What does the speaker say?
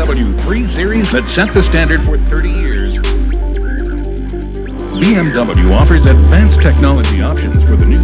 BMW 3 Series that set the standard for 30 years. BMW offers advanced technology options for the new